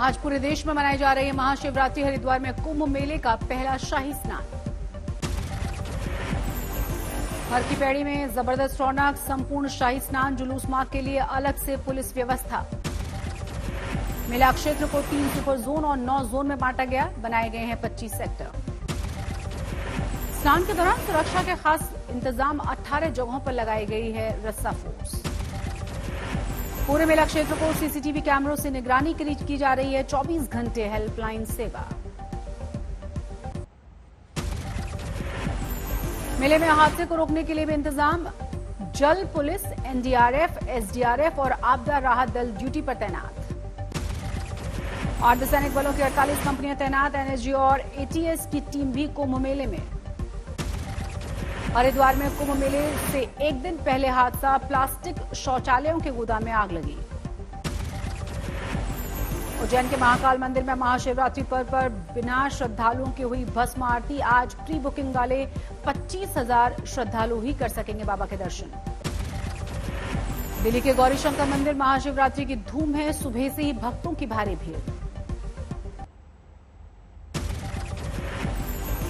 आज पूरे देश में मनाई जा रही है महाशिवरात्रि। हरिद्वार में कुंभ मेले का पहला शाही स्नान। हर की पैड़ी में जबरदस्त रौनक। संपूर्ण शाही स्नान जुलूस मार्ग के लिए अलग से पुलिस व्यवस्था। मेला क्षेत्र को 3 सुपर जोन और 9 जोन में बांटा गया। बनाए गए हैं 25 सेक्टर। स्नान के दौरान सुरक्षा के खास इंतजाम 18 जगहों पर लगाई गई है रस्सा फोर्स। पूरे मेला क्षेत्र को सीसीटीवी कैमरों से निगरानी की जा रही है। 24 घंटे हेल्पलाइन सेवा। मेले में हादसे को रोकने के लिए भी इंतजाम। जल पुलिस, एनडीआरएफ, एसडीआरएफ और आपदा राहत दल ड्यूटी पर तैनात। अर्धसैनिक बलों की 48 कंपनियां तैनात। एनएसजी और एटीएस की टीम भी कुंभ मेले में। हरिद्वार में कुंभ मेले से एक दिन पहले हादसा। प्लास्टिक शौचालयों के गोदाम में आग लगी। उज्जैन के महाकाल मंदिर में महाशिवरात्रि पर्व पर बिना श्रद्धालुओं की हुई भस्म आरती। आज प्री बुकिंग वाले 25,000 श्रद्धालु ही कर सकेंगे बाबा के दर्शन। दिल्ली के गौरीशंकर मंदिर महाशिवरात्रि की धूम है। सुबह से ही भक्तों की भारी भीड़।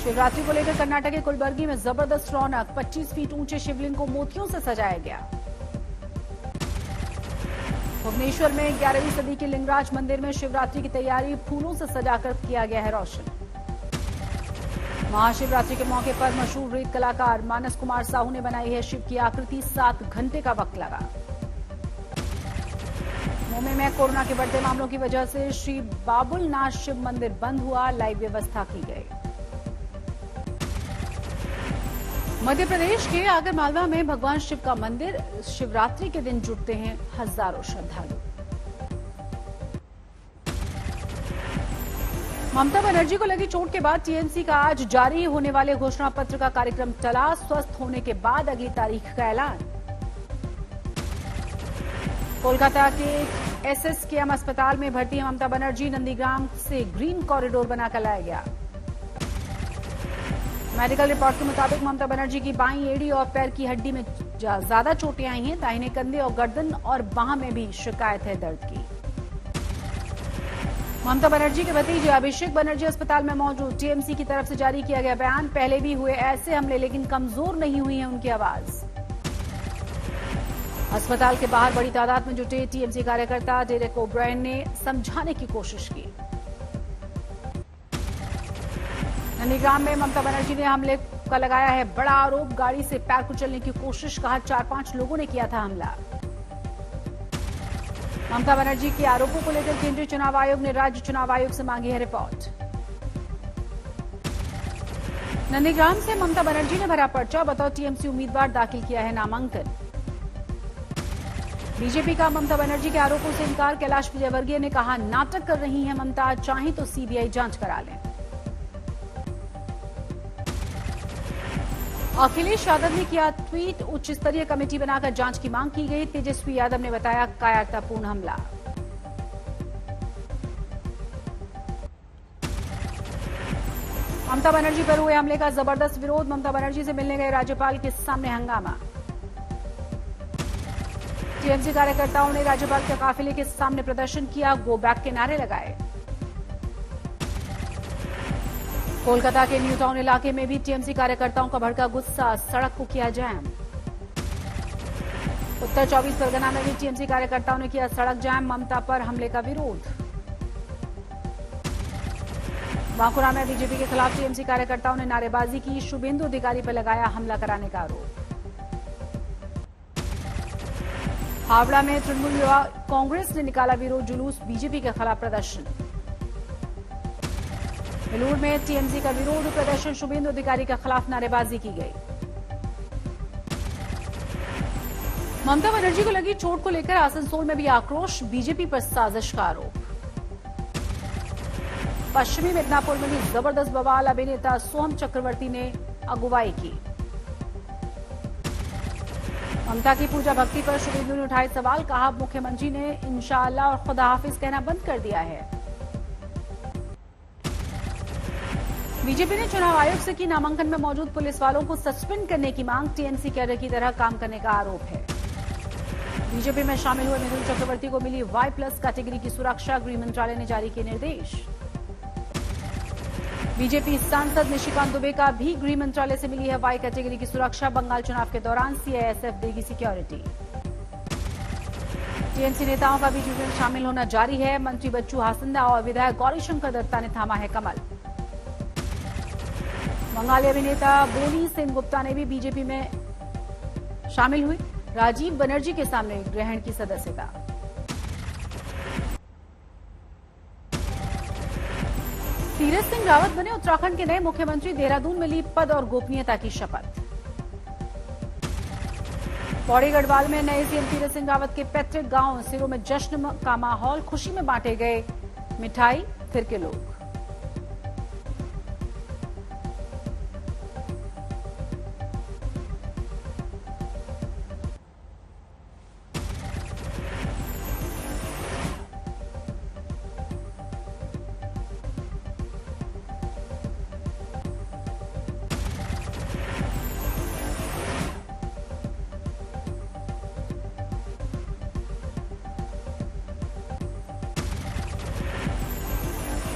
शिवरात्रि को लेकर कर्नाटक के कुलबर्गी में जबरदस्त रौनक। 25 फीट ऊंचे शिवलिंग को मोतियों से सजाया गया। भुवनेश्वर में 11वीं सदी के लिंगराज मंदिर में शिवरात्रि की तैयारी फूलों से सजाकर किया गया है रोशन। महाशिवरात्रि के मौके पर मशहूर रेत कलाकार मानस कुमार साहू ने बनाई है शिव की आकृति। 7 घंटे का वक्त लगा। मुंबई में कोरोना के बढ़ते मामलों की वजह से श्री बाबुलनाथ शिव मंदिर बंद हुआ। लाइव व्यवस्था की गई। मध्य प्रदेश के आगरमालवा में भगवान शिव का मंदिर। शिवरात्रि के दिन जुटते हैं हजारों श्रद्धालु। ममता बनर्जी को लगी चोट के बाद टीएमसी का आज जारी होने वाले घोषणा पत्र का कार्यक्रम टला। स्वस्थ होने के बाद अगली तारीख का ऐलान। कोलकाता के एसएसकेएम अस्पताल में भर्ती है ममता बनर्जी। नंदीग्राम से ग्रीन कॉरिडोर बनाकर लाया गया। मेडिकल रिपोर्ट के मुताबिक ममता बनर्जी की बाईं एड़ी और पैर की हड्डी में ज्यादा चोटें आई हैं। दाहिने कंधे और गर्दन और बाह में भी शिकायत है दर्द की। ममता बनर्जी के भतीजे अभिषेक बनर्जी अस्पताल में मौजूद। टीएमसी की तरफ से जारी किया गया बयान। पहले भी हुए ऐसे हमले लेकिन कमजोर नहीं हुई है उनकी आवाज। अस्पताल के बाहर बड़ी तादाद में जुटे टीएमसी कार्यकर्ता डेरेक ओब्रायन ने समझाने की कोशिश की। नंदीग्राम में ममता बनर्जी ने हमले का लगाया है बड़ा आरोप। गाड़ी से पैर कुचलने की कोशिश। कहा 4-5 लोगों ने किया था हमला। ममता बनर्जी के आरोपों को लेकर केंद्रीय चुनाव आयोग ने राज्य चुनाव आयोग से मांगी है रिपोर्ट। नंदीग्राम से ममता बनर्जी ने भरा पर्चा। बतौर टीएमसी उम्मीदवार दाखिल किया है नामांकन। बीजेपी का ममता बनर्जी के आरोपों से इनकार। कैलाश विजयवर्गीय ने कहा नाटक कर रही है ममता। चाहे तो सीबीआई जांच करा लें। अखिलेश यादव ने किया ट्वीट। उच्च स्तरीय कमेटी बनाकर जांच की मांग की गई। तेजस्वी यादव ने बताया कायरतापूर्ण हमला। ममता बनर्जी पर हुए हमले का जबरदस्त विरोध। ममता बनर्जी से मिलने गए राज्यपाल के सामने हंगामा। टीएमसी कार्यकर्ताओं ने राज्यपाल के काफिले के सामने प्रदर्शन किया। गो बैक के नारे लगाए। कोलकाता के न्यू टाउन इलाके में भी टीएमसी कार्यकर्ताओं का भड़का गुस्सा। सड़क को किया जैम। उत्तर 24 परगना में भी टीएमसी कार्यकर्ताओं ने किया सड़क जाम। ममता पर हमले का विरोध। बांकुरा में बीजेपी के खिलाफ टीएमसी कार्यकर्ताओं ने नारेबाजी की। शुभेंदु अधिकारी पर लगाया हमला कराने का आरोप। हावड़ा में तृणमूल युवा कांग्रेस ने निकाला विरोध जुलूस। बीजेपी के खिलाफ प्रदर्शन। बेलूर में टीएमसी का विरोध प्रदर्शन। शुभेंदु अधिकारी के खिलाफ नारेबाजी की गई। ममता बनर्जी को लगी चोट को लेकर आसनसोल में भी आक्रोश। बीजेपी पर साजिश का आरोप। पश्चिमी मिदनापुर में भी जबरदस्त बवाल। अभिनेता सोहम चक्रवर्ती ने अगुवाई की। ममता की पूजा भक्ति पर शुभेंदु ने उठाए सवाल। कहा मुख्यमंत्री ने इंशाअल्लाह और खुदा हाफिज कहना बंद कर दिया है। बीजेपी ने चुनाव आयोग से की नामांकन में मौजूद पुलिस वालों को सस्पेंड करने की मांग। टीएमसी कैडर की तरह काम करने का आरोप है। बीजेपी में शामिल हुए मिथुन चक्रवर्ती को मिली Y+ कैटेगरी की सुरक्षा, गृह मंत्रालय ने जारी किए निर्देश। बीजेपी सांसद निशिकांत दुबे का भी गृह मंत्रालय से मिली है Y कैटेगरी की सुरक्षा, बंगाल चुनाव के दौरान CISF देगी सिक्योरिटी। टीएमसी नेताओं का बीजेपी में शामिल होना जारी है, मंत्री बच्चू हासंदा और विधायक गौरीशंकर दत्ता ने थामा है कमल। बंगाली अभिनेता बोनी सेनगुप्ता ने भी बीजेपी में शामिल हुई, राजीव बनर्जी के सामने ग्रहण की सदस्यता। तीरथ सिंह रावत बने उत्तराखंड के नए मुख्यमंत्री, देहरादून में ली पद और गोपनीयता की शपथ। पौड़ी गढ़वाल में नए सीएम तीरथ सिंह रावत के पैतृक गांव सिरों में जश्न का माहौल, खुशी में बांटे गए मिठाई, फिर के लोग।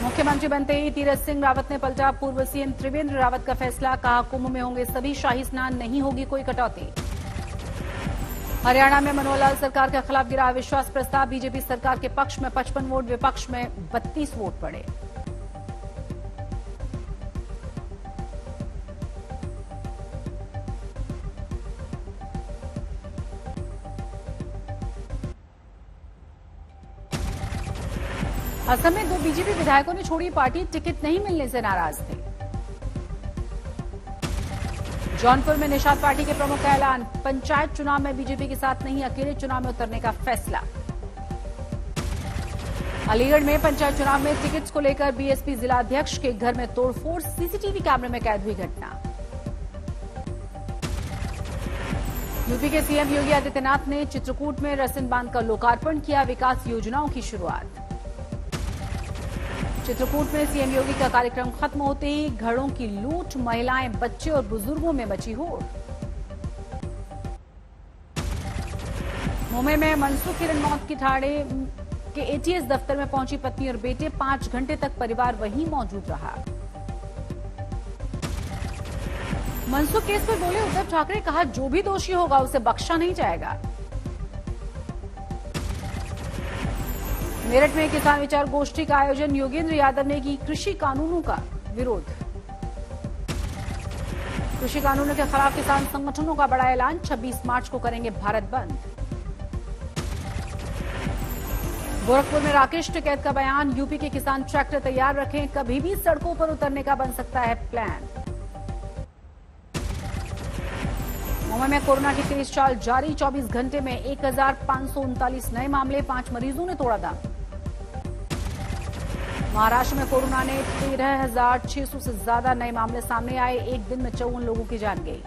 मुख्यमंत्री बनते ही तीरथ सिंह रावत ने पलटा पूर्व सीएम त्रिवेंद्र रावत का फैसला, कहा कुंभ में होंगे सभी शाही स्नान, नहीं होगी कोई कटौती। हरियाणा में मनोहर लाल सरकार के खिलाफ गिरा अविश्वास प्रस्ताव, बीजेपी सरकार के पक्ष में 55 वोट, विपक्ष में 32 वोट पड़े। असम में 2 बीजेपी विधायकों ने छोड़ी पार्टी, टिकट नहीं मिलने से नाराज थे। जौनपुर में निषाद पार्टी के प्रमुख का ऐलान, पंचायत चुनाव में बीजेपी के साथ नहीं, अकेले चुनाव में उतरने का फैसला। अलीगढ़ में पंचायत चुनाव में टिकट्स को लेकर बीएसपी जिलाध्यक्ष के घर में तोड़फोड़, सीसीटीवी कैमरे में कैद हुई घटना। यूपी के सीएम योगी आदित्यनाथ ने चित्रकूट में रसिन बांध का लोकार्पण किया, विकास योजनाओं की शुरुआत। चित्रकूट में सीएम योगी का कार्यक्रम खत्म होते ही घरों की लूट, महिलाएं, बच्चे और बुजुर्गों में मची होड़। मुंबई में मनसुख हिरन मौत की ठाणे के एटीएस दफ्तर में पहुंची पत्नी और बेटे, 5 घंटे तक परिवार वहीं मौजूद रहा। मनसुख केस पर बोले उद्धव ठाकरे, कहा जो भी दोषी होगा उसे बख्शा नहीं जाएगा। मेरठ में किसान विचार गोष्ठी का आयोजन, योगेंद्र यादव ने की कृषि कानूनों का विरोध। कृषि कानूनों के खिलाफ किसान संगठनों का बड़ा ऐलान, 26 मार्च को करेंगे भारत बंद। गोरखपुर में राकेश टिकैत का बयान, यूपी के किसान ट्रैक्टर तैयार रखें, कभी भी सड़कों पर उतरने का बन सकता है प्लान। मुंबई में कोरोना की तेज चाल जारी, 24 घंटे में 1539 नए मामले, 5 मरीजों ने तोड़ा दम। महाराष्ट्र में कोरोना ने 13,600 से ज्यादा नए मामले सामने आए, एक दिन में 54 लोगों की जान गई।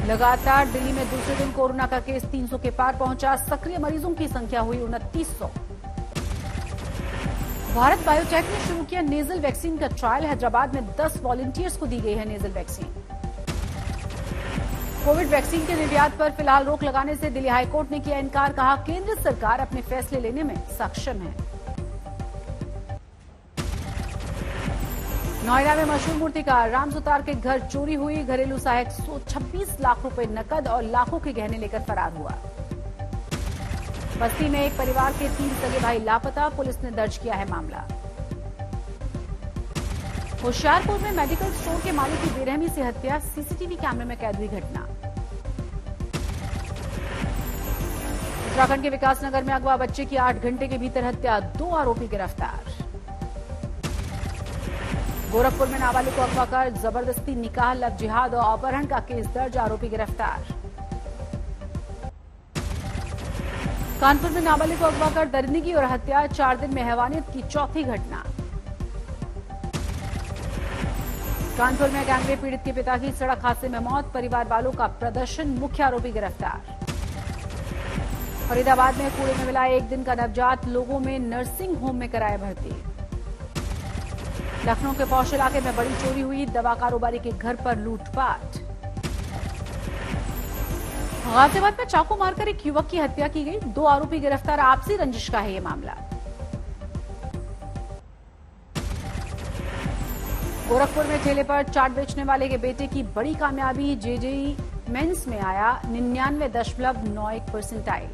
लगातार दिल्ली में दूसरे दिन कोरोना का केस 300 के पार पहुंचा, सक्रिय मरीजों की संख्या हुई 2900। भारत बायोटेक ने शुरू किया नेजल वैक्सीन का ट्रायल, हैदराबाद में 10 वॉलंटियर्स को दी गई है नेजल वैक्सीन। कोविड वैक्सीन के निर्यात पर फिलहाल रोक लगाने से दिल्ली हाईकोर्ट ने किया इनकार, कहा केंद्र सरकार अपने फैसले लेने में सक्षम है। नोएडा में मशहूर मूर्तिकार राम सुतार के घर चोरी हुई, घरेलू सहायक 126 लाख रुपए नकद और लाखों के गहने लेकर फरार हुआ। बस्ती में एक परिवार के 3 सगे भाई लापता, पुलिस ने दर्ज किया है मामला। होशियारपुर में मेडिकल स्टोर के मालिक की बेरहमी से हत्या, सीसीटीवी कैमरे में कैद हुई घटना। उत्तराखंड के विकासनगर में अगवा बच्चे की 8 घंटे के भीतर हत्या, 2 आरोपी गिरफ्तार। गोरखपुर में नाबालिग को अगवा कर जबरदस्ती निकाह, लव जिहाद और अपहरण का केस दर्ज, आरोपी गिरफ्तार। कानपुर में नाबालिग को अगवा कर दरिंदगी और हत्या, 4 दिन में हैवानियत की चौथी घटना। कानपुर में गैंगरेप पीड़ित के पिता की सड़क हादसे में मौत, परिवार वालों का प्रदर्शन, मुख्य आरोपी गिरफ्तार। फरीदाबाद में कूड़े में मिला 1 दिन का नवजात, लोगों में नर्सिंग होम में कराया भर्ती। लखनऊ के पौष इलाके में बड़ी चोरी हुई, दवा कारोबारी के घर पर लूटपाट। गाजियाबाद में चाकू मारकर एक युवक की हत्या की गई। 2 आरोपी गिरफ्तार। आपसी रंजिश का है ये मामला। गोरखपुर में ठेले पर चाट बेचने वाले के बेटे की बड़ी कामयाबी। जेजेई मेंस में आया 99.91 परसेंटाइल।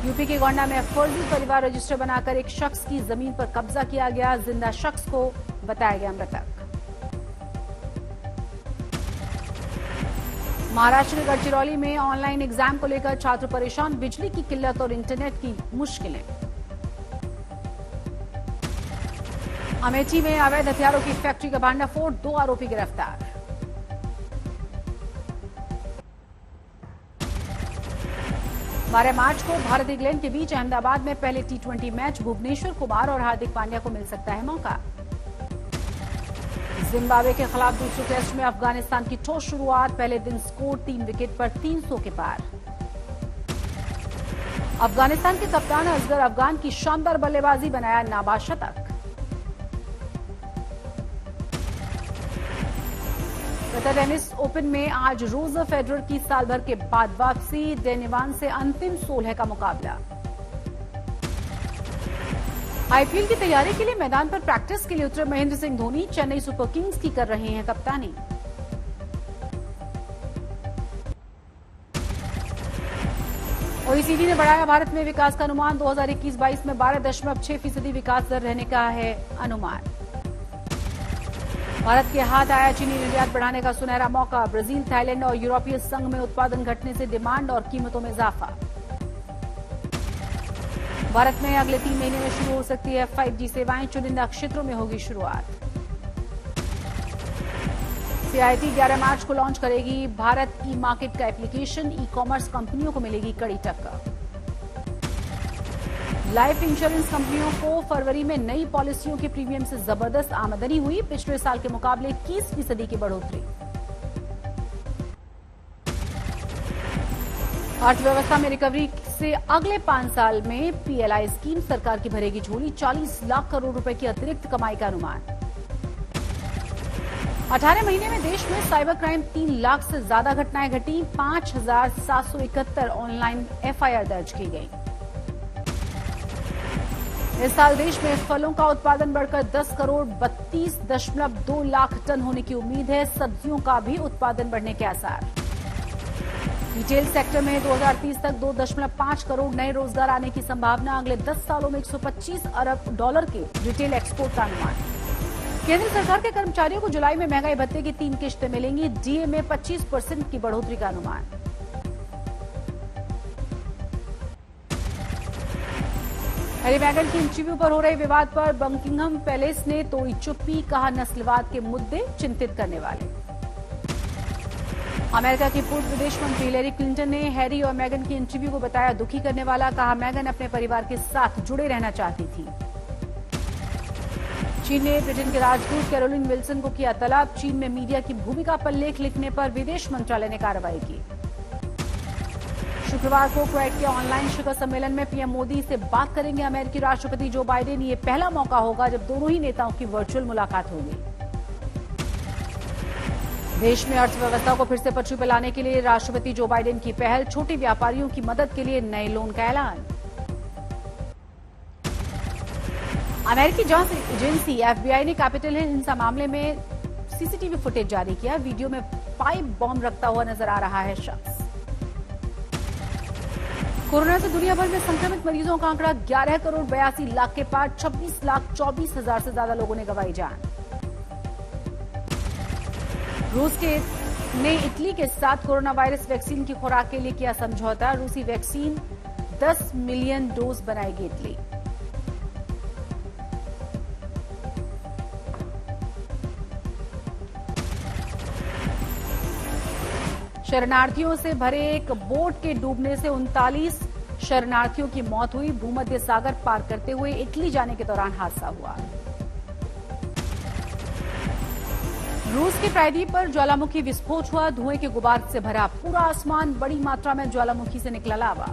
यूपी के गोंडा में फर्जी परिवार रजिस्टर बनाकर एक शख्स की जमीन पर कब्जा किया गया। जिंदा शख्स को बताया गया मृतक। महाराष्ट्र के गढ़चिरौली में ऑनलाइन एग्जाम को लेकर छात्र परेशान। बिजली की किल्लत और इंटरनेट की मुश्किलें। अमेठी में अवैध हथियारों की फैक्ट्री का भांडाफोड़। 2 आरोपी गिरफ्तार। 12 मार्च को भारत इंग्लैंड के बीच अहमदाबाद में पहले T20 मैच। भुवनेश्वर कुमार और हार्दिक पांड्या को मिल सकता है मौका। जिम्बाब्वे के खिलाफ दूसरे टेस्ट में अफगानिस्तान की ठोस शुरुआत। पहले दिन स्कोर 3 विकेट पर 300 के पार। अफगानिस्तान के कप्तान असगर अफगान की शानदार बल्लेबाजी, बनाया नाबाद शतक। कतर टेनिस ओपन में आज रोजर फेडरर की साल भर के बाद वापसी। डेनिवान से अंतिम 16 का मुकाबला। आईपीएल की तैयारी के लिए मैदान पर प्रैक्टिस के लिए उतरे महेंद्र सिंह धोनी। चेन्नई सुपर किंग्स की कर रहे हैं कप्तानी। ओईसीडी ने बढ़ाया भारत में विकास का अनुमान। 2021-22 में 12.6% विकास दर रहने का है अनुमान। भारत के हाथ आया चीनी निर्यात बढ़ाने का सुनहरा मौका। ब्राजील, थाईलैंड और यूरोपीय संघ में उत्पादन घटने से डिमांड और कीमतों में इजाफा। भारत में अगले 3 महीने में शुरू हो सकती है 5G सेवाएं। चुनिंदा क्षेत्रों में होगी शुरुआत। CIT 11 मार्च को लॉन्च करेगी भारत ई मार्केट का एप्लीकेशन। ई कॉमर्स कंपनियों को मिलेगी कड़ी टक्कर। लाइफ इंश्योरेंस कंपनियों को फरवरी में नई पॉलिसियों के प्रीमियम से जबरदस्त आमदनी हुई। पिछले साल के मुकाबले 21% की बढ़ोतरी। अर्थव्यवस्था में रिकवरी से अगले 5 साल में PLI स्कीम सरकार की भरेगी झोली। 40 लाख करोड़ रुपए की अतिरिक्त कमाई का अनुमान। 18 महीने में देश में साइबर क्राइम 3 लाख से ज्यादा घटनाएं घटी। 5,771 ऑनलाइन FIR दर्ज की गई। इस साल देश में फलों का उत्पादन बढ़कर 10 करोड़ 32.2 लाख टन होने की उम्मीद है। सब्जियों का भी उत्पादन बढ़ने के आसार। रिटेल सेक्टर में 2030 तक 2.5 करोड़ नए रोजगार आने की संभावना। अगले 10 सालों में $125 अरब के रिटेल एक्सपोर्ट का अनुमान। केंद्र सरकार के कर्मचारियों को जुलाई में महंगाई भत्ते की 3 किश्तें मिलेंगी। DA में 25% की बढ़ोतरी का अनुमान। हैरी मेगन की इंटरव्यू पर हो रहे विवाद पर बकिंघम पैलेस ने तोड़ी चुप्पी। कहा नस्लवाद के मुद्दे चिंतित करने वाले। अमेरिका की पूर्व विदेश मंत्री हिलेरी क्लिंटन ने हैरी और मेगन की इंटरव्यू को बताया दुखी करने वाला। कहा मेगन अपने परिवार के साथ जुड़े रहना चाहती थी। चीन ने ब्रिटेन के राजदूत कैरोलिन विल्सन को किया तलब। चीन में मीडिया की भूमिका पर लेख लिखने पर विदेश मंत्रालय ने कार्रवाई की। शुक्रवार को कुवैत के ऑनलाइन शिखर सम्मेलन में पीएम मोदी से बात करेंगे अमेरिकी राष्ट्रपति जो बाइडेन। ये पहला मौका होगा जब दोनों ही नेताओं की वर्चुअल मुलाकात होगी। देश में अर्थव्यवस्था को फिर से पटरी पर लाने के लिए राष्ट्रपति जो बाइडेन की पहल। छोटे व्यापारियों की मदद के लिए नए लोन का ऐलान। अमेरिकी जांच एजेंसी FBI ने कैपिटल हिल हिंसा मामले में CCTV फुटेज जारी किया। वीडियो में पाइप बॉम्ब रखता हुआ नजर आ रहा है शख्स। कोरोना से दुनिया भर में संक्रमित मरीजों का आंकड़ा 11 करोड़ 82 लाख के पार। 26,24,000 से ज्यादा लोगों ने गंवाई जान। रूस ने इटली के साथ कोरोना वायरस वैक्सीन की खुराक के लिए किया समझौता। रूसी वैक्सीन 10 मिलियन डोज बनाएगी इटली। शरणार्थियों से भरे एक बोट के डूबने से 39 शरणार्थियों की मौत हुई। भूमध्य सागर पार करते हुए इटली जाने के दौरान हादसा हुआ। रूस के प्रायद्वीप पर ज्वालामुखी विस्फोट हुआ। धुएं के गुबार से भरा पूरा आसमान। बड़ी मात्रा में ज्वालामुखी से निकला लावा।